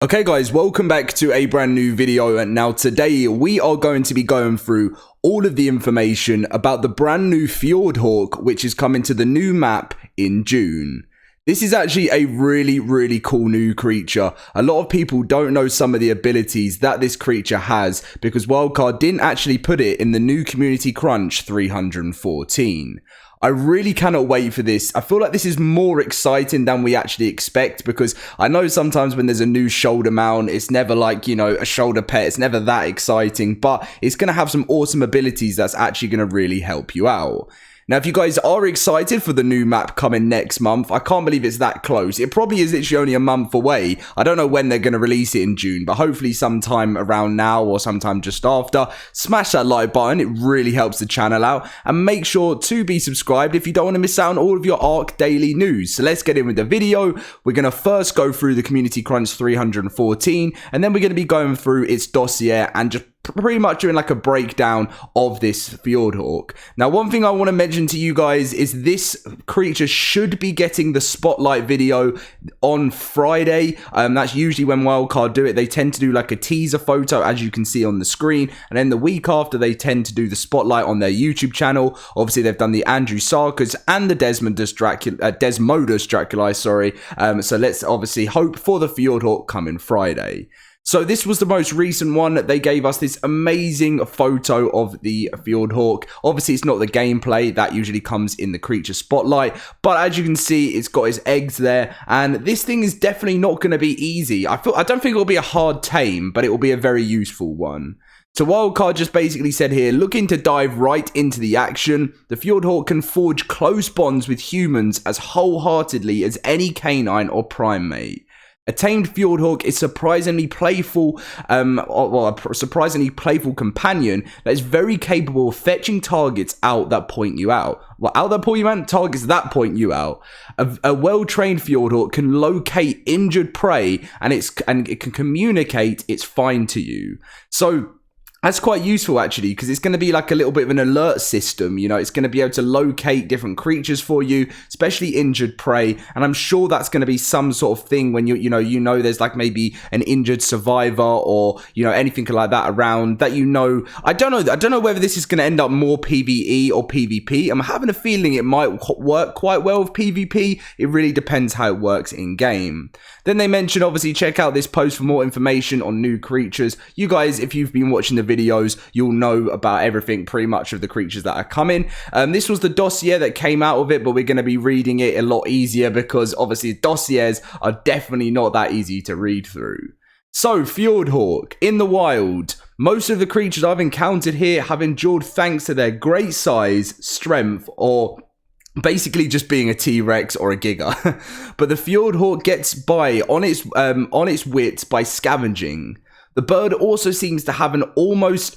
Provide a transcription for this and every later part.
Okay guys, welcome back to a brand new video, and now today we are going to be going through all of the information about the brand new Fjordhawk, which is coming to the new map in June. This is actually a really cool new creature. A lot of people don't know some of the abilities that this creature has because Wildcard didn't actually put it in the new Community Crunch 314. I really cannot wait for this. I feel like this is more exciting than we actually expect because I know sometimes when there's a new shoulder mount, it's never like, you know, a shoulder pet. It's never that exciting, but it's going to have some awesome abilities that's actually going to really help you out. Now, if you guys are excited for the new map coming next month, I can't believe it's that close. It probably is literally only a month away. I don't know when they're going to release it in June, but hopefully sometime around now or sometime just after. Smash that like button. It really helps the channel out. And make sure to be subscribed if you don't want to miss out on all of your ARK daily news. So let's get in with the video. We're going to first go through the Community Crunch 314, and then we're going to be going through its dossier and just pretty much doing like a breakdown of this Fjordhawk. Now, one thing I want to mention to you guys is this creature should be getting the spotlight video on Friday. That's usually when Wildcard do it. They tend to do like a teaser photo, as you can see on the screen, and then the week after they tend to do the spotlight on their YouTube channel. Obviously, they've done the Andrew Sarkis and the Desmodus Draculae, sorry. So let's obviously hope for the Fjordhawk coming Friday. So this was the most recent one. They gave us this amazing photo of the Fjordhawk. Obviously, it's not the gameplay. That usually comes in the creature spotlight. But as you can see, it's got its eggs there. And this thing is definitely not going to be easy. I don't think it will be a hard tame, but it will be a very useful one. So Wildcard just basically said here, looking to dive right into the action, the Fjordhawk can forge close bonds with humans as wholeheartedly as any canine or primate. A tamed Fjordhawk is surprisingly playful, a surprisingly playful companion that is very capable of fetching targets out that point you out. Well, out that point you out, targets that point you out. A well-trained Fjordhawk can locate injured prey, and it can communicate its find to you. So that's quite useful actually, because it's going to be like a little bit of an alert system. You know, it's going to be able to locate different creatures for you, especially injured prey. And I'm sure that's going to be some sort of thing when you know there's like maybe an injured survivor or, you know, anything like that around that, you know. I don't know whether this is going to end up more PvE or PvP. I'm having a feeling it might work quite well with PvP. It really depends how it works in game. Then they mentioned, obviously, check out this post for more information on new creatures. You guys, if you've been watching the videos, you'll know about everything pretty much of the creatures that are coming. This was the dossier that came out of it, but we're going to be reading it a lot easier because obviously dossiers are definitely not that easy to read through. So, Fjordhawk, in the wild. Most of the creatures I've encountered here have endured thanks to their great size, strength, or basically just being a T-Rex or a Giga. But the Fjordhawk gets by on its wits by scavenging. The bird also seems to have an almost,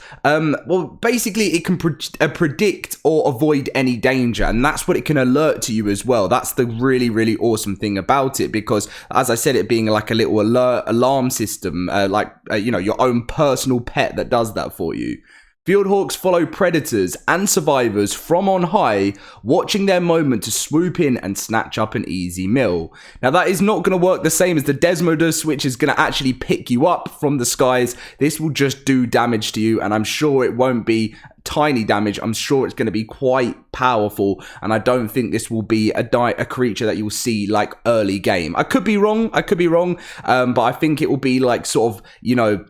basically it can predict or avoid any danger, and that's what it can alert to you as well. That's the really awesome thing about it, because as I said, it being like a little alarm system, you know, your own personal pet that does that for you. Fjordhawks follow predators and survivors from on high, watching their moment to swoop in and snatch up an easy meal. Now, that is not going to work the same as the Desmodus, which is going to actually pick you up from the skies. This will just do damage to you, and I'm sure it won't be tiny damage. I'm sure it's going to be quite powerful, and I don't think this will be a creature that you'll see like early game. I could be wrong, but I think it will be like sort of, you know,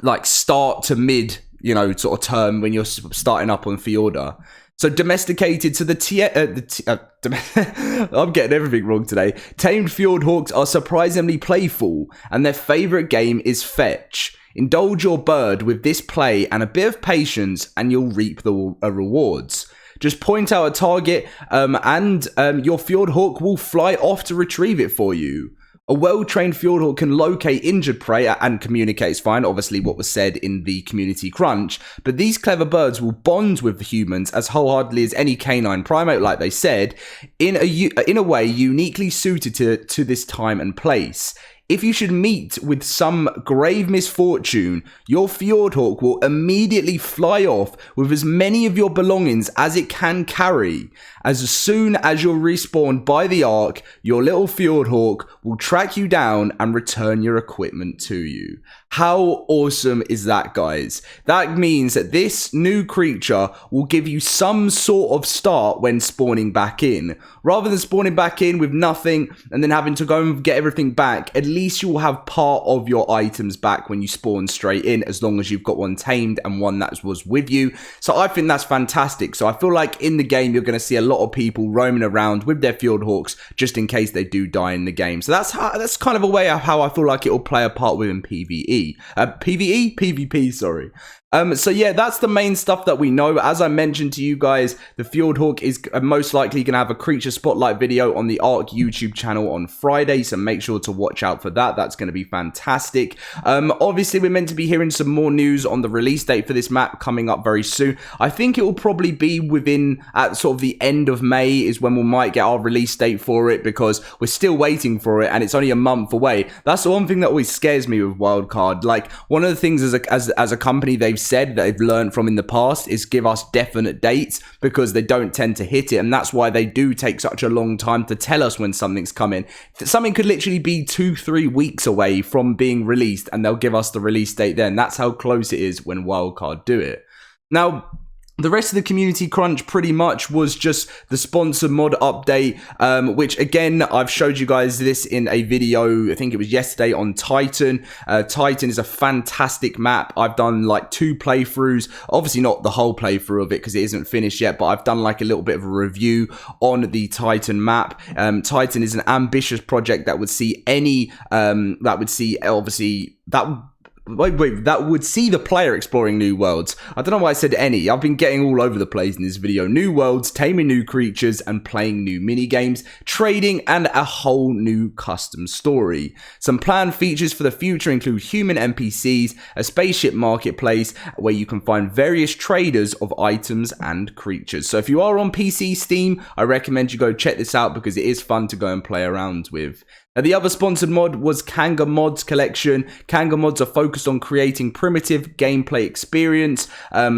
like start to mid, you know, sort of term when you're starting up on Fjordur. So domesticated to I'm getting everything wrong today. Tamed Fjordhawks are surprisingly playful, and their favorite game is fetch. Indulge your bird with this play and a bit of patience, and you'll reap the rewards. Just point out a target, and your Fjordhawk will fly off to retrieve it for you. A well-trained Fjordhawk can locate injured prey and communicates fine, obviously what was said in the Community Crunch, but these clever birds will bond with humans as wholeheartedly as any canine primate, like they said, in a way uniquely suited to this time and place. If you should meet with some grave misfortune, your Fjordhawk will immediately fly off with as many of your belongings as it can carry. As soon as you're respawned by the Ark, your little Fjordhawk will track you down and return your equipment to you. How awesome is that, guys? That means that this new creature will give you some sort of start when spawning back in. Rather than spawning back in with nothing and then having to go and get everything back, at least you will have part of your items back when you spawn straight in, as long as you've got one tamed and one that was with you. So I think that's fantastic. So I feel like in the game, you're going to see a lot of people roaming around with their Fjordhawks just in case they do die in the game. So that's kind of a way of how I feel like it will play a part within PvE. PvP, sorry. So yeah, that's the main stuff that we know. As I mentioned to you guys, the Fjordhawk is most likely going to have a creature spotlight video on the ARK YouTube channel on Friday, so make sure to watch out for that. That's going to be fantastic. Obviously, we're meant to be hearing some more news on the release date for this map coming up very soon. I think it will probably be within at sort of the end of May is when we might get our release date for it, because we're still waiting for it and it's only a month away. That's the one thing that always scares me with Wildcard. Like, one of the things as a company they've said that they've learned from in the past is give us definite dates, because they don't tend to hit it, and that's why they do take such a long time to tell us when something's coming. Something could literally be 2-3 weeks away from being released and they'll give us the release date then. That's how close it is when Wildcard do it. Now, the rest of the community crunch pretty much was just the sponsored mod update, which again, I've showed you guys this in a video, I think it was yesterday, on Titan. Titan is a fantastic map. I've done like 2 playthroughs, obviously not the whole playthrough of it because it isn't finished yet, but I've done like a little bit of a review on the Titan map. Titan is an ambitious project that would see that would see the player exploring new worlds. I don't know why I said any. I've been getting all over the place in this video. New worlds, taming new creatures, and playing new minigames, trading, and a whole new custom story. Some planned features for the future include human NPCs, a spaceship marketplace where you can find various traders of items and creatures. So if you are on PC Steam, I recommend you go check this out because it is fun to go and play around with. Now, the other sponsored mod was Kanga Mods Collection. Kanga Mods are focused on creating primitive gameplay experience.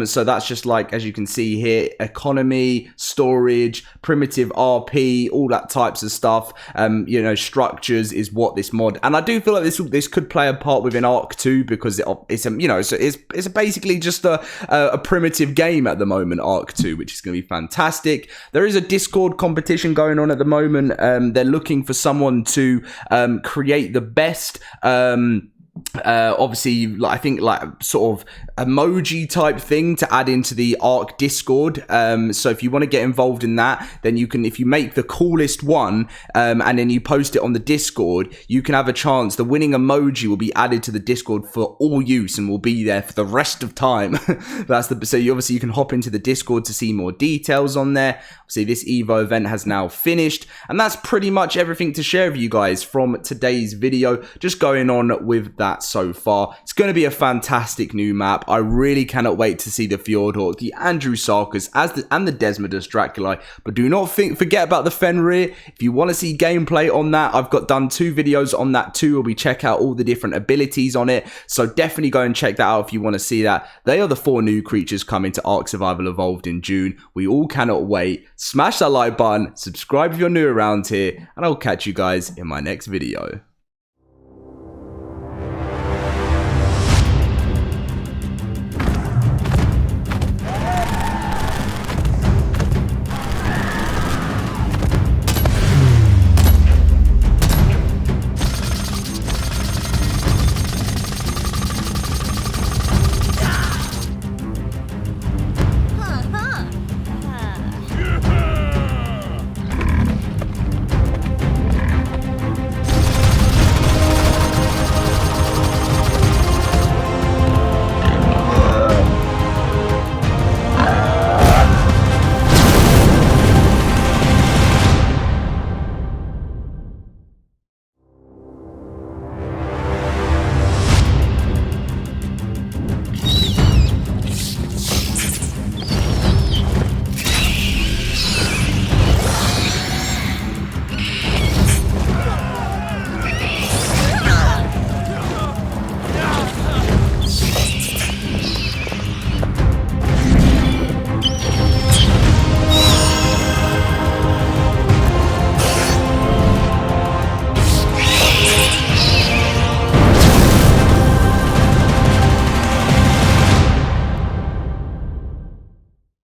So that's just like, as you can see here, economy, storage, primitive RP, all that types of stuff. You know, structures is what this mod, and I do feel like this could play a part within ARK 2 because it's basically just a primitive game at the moment, ARK 2, which is going to be fantastic. There is a Discord competition going on at the moment. They're looking for someone to create the best obviously, I think like sort of emoji type thing to add into the ARK Discord. So if you want to get involved in that, then you can, if you make the coolest one and then you post it on the Discord, you can have a chance. The winning emoji will be added to the Discord for all use and will be there for the rest of time. So you can hop into the Discord to see more details on there. See, this Evo event has now finished, and that's pretty much everything to share with you guys from today's video. Just going on with that so far. It's going to be a fantastic new map. I really cannot wait to see the Fjordhawk, the Andrewsarchus, and the Desmodus Draculae. But do not forget about the Fenrir. If you want to see gameplay on that, I've done 2 videos on that too, where we check out all the different abilities on it. So definitely go and check that out if you want to see that. They are the 4 new creatures coming to ARK Survival Evolved in June. We all cannot wait. Smash that like button, subscribe if you're new around here, and I'll catch you guys in my next video.